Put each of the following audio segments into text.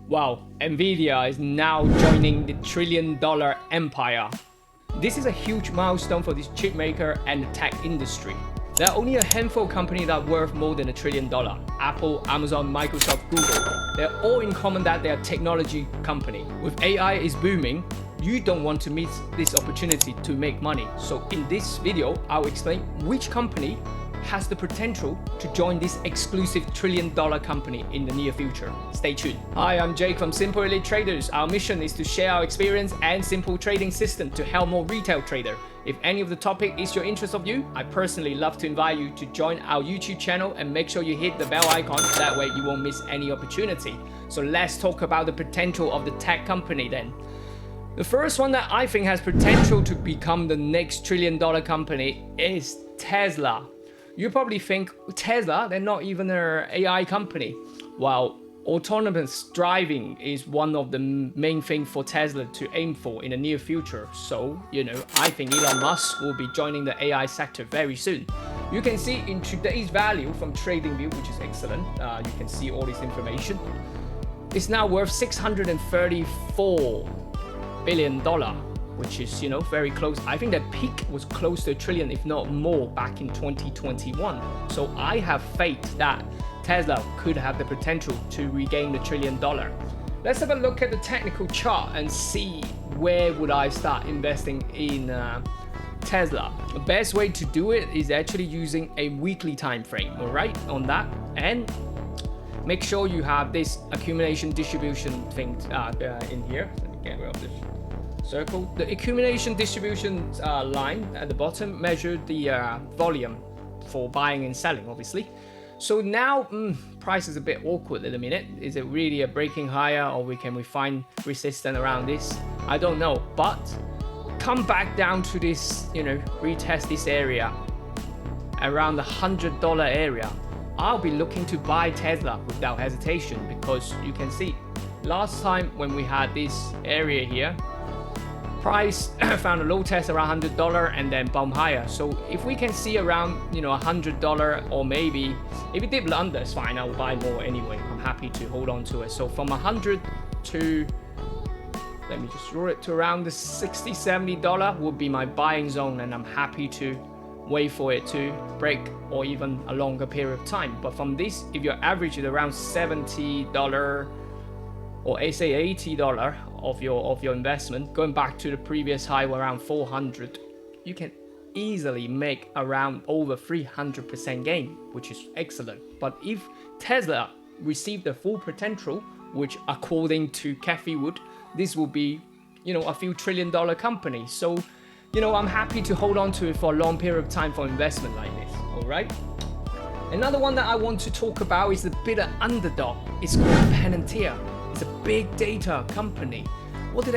Wow, Nvidia is now joining the trillion-dollar empire. This is a huge milestone for this chip maker and the tech industry. There are only a handful of companies that are worth more than $1 trillion. Apple, Amazon, Microsoft, Google. They're all in common that they are technology company. With AI is booming, you don't want to miss this opportunity to make money. So in this video, I'll explain which company has the potential to join this exclusive trillion-dollar company in the near future. Stay tuned. Hi, I'm Jake from Simple Elite Traders. Our mission is to share our experience and simple trading system to help more retail traders. If any of the topic is your interest of you, I personally love to invite you to join our YouTube channel and make sure you hit the bell icon. That way you won't miss any opportunity. So let's talk about the potential of the tech company then. The first one that I think has potential to become the next trillion-dollar company is Tesla. You probably think Tesla, they're not even an AI company. While autonomous driving is one of the main things for Tesla to aim for in the near future. So, I think Elon Musk will be joining the AI sector very soon. You can see in today's value from TradingView, which is excellent. You can see all this information. It's now worth $634 billion. Which is, very close. I think that peak was close to $1 trillion, if not more, back in 2021. So I have faith that Tesla could have the potential to regain the $1 trillion. Let's have a look at the technical chart and see where would I start investing in Tesla. The best way to do it is actually using a weekly time frame, all right, on that. And make sure you have this accumulation distribution thing in here. Let me get rid of this circle. The accumulation distribution line at the bottom measured the volume for buying and selling, obviously. So now price is a bit awkward at the minute. Is it really a breaking higher, or can we find resistance around this? I don't know, but come back down to this, retest this area around the $100 area. I'll be looking to buy Tesla without hesitation, because you can see last time when we had this area here, price found a low test around $100 and then bump higher. So if we can see around $100, or maybe if it dipped under, it's fine, I'll buy more anyway. I'm happy to hold on to it. So from 100 to, let me just draw it to around the $60-70 would be my buying zone, and I'm happy to wait for it to break, or even a longer period of time. But from this, if your average is around $70 or say $80 of your investment, going back to the previous high around 400, you can easily make around over 300% gain, which is excellent. But if Tesla received the full potential, which according to Cathie Wood, this will be a few $1 trillion company. So I'm happy to hold on to it for a long period of time for investment like this. All right. Another one that I want to talk about is the bit of underdog. It's called Palantir. It's a big data company. What do?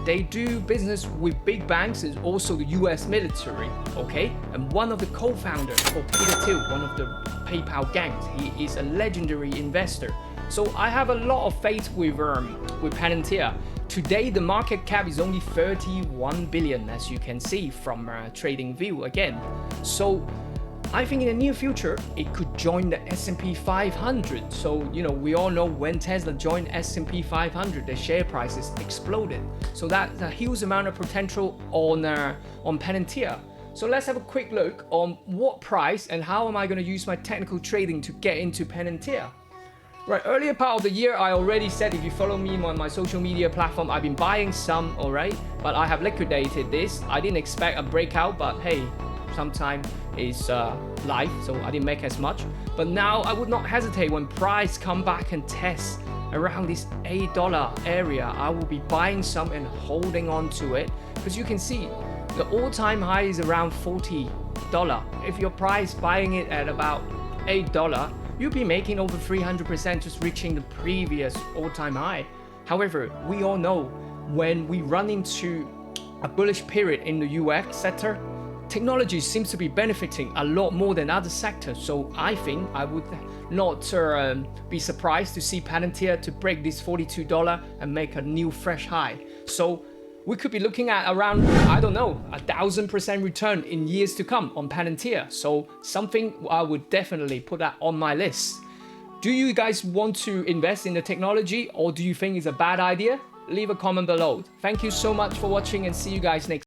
They do business with big banks and also the US military, okay? And one of the co-founders, called Peter Thiel, one of the PayPal gangs, he is a legendary investor. So I have a lot of faith with Palantir. Today, the market cap is only 31 billion, as you can see from TradingView again. So I think in the near future, it could join the S&P 500. So, we all know when Tesla joined S&P 500, the share prices exploded. So that's a huge amount of potential on Palantir. So let's have a quick look on what price and how am I going to use my technical trading to get into Palantir. Right, earlier part of the year, I already said, if you follow me on my social media platform, I've been buying some, all right? But I have liquidated this. I didn't expect a breakout, but hey, sometime is life, so I didn't make as much. But now I would not hesitate when price come back and test around this $8 area. I will be buying some and holding on to it, because you can see the all-time high is around $40. If your price buying it at about $8, you'll be making over 300% just reaching the previous all-time high. However, we all know when we run into a bullish period in the UX sector, technology seems to be benefiting a lot more than other sectors. So I think I would not be surprised to see Palantir to break this $42 and make a new fresh high. So we could be looking at around, 1,000% return in years to come on Palantir. So something I would definitely put that on my list. Do you guys want to invest in the technology, or do you think it's a bad idea? Leave a comment below. Thank you so much for watching, and see you guys next time.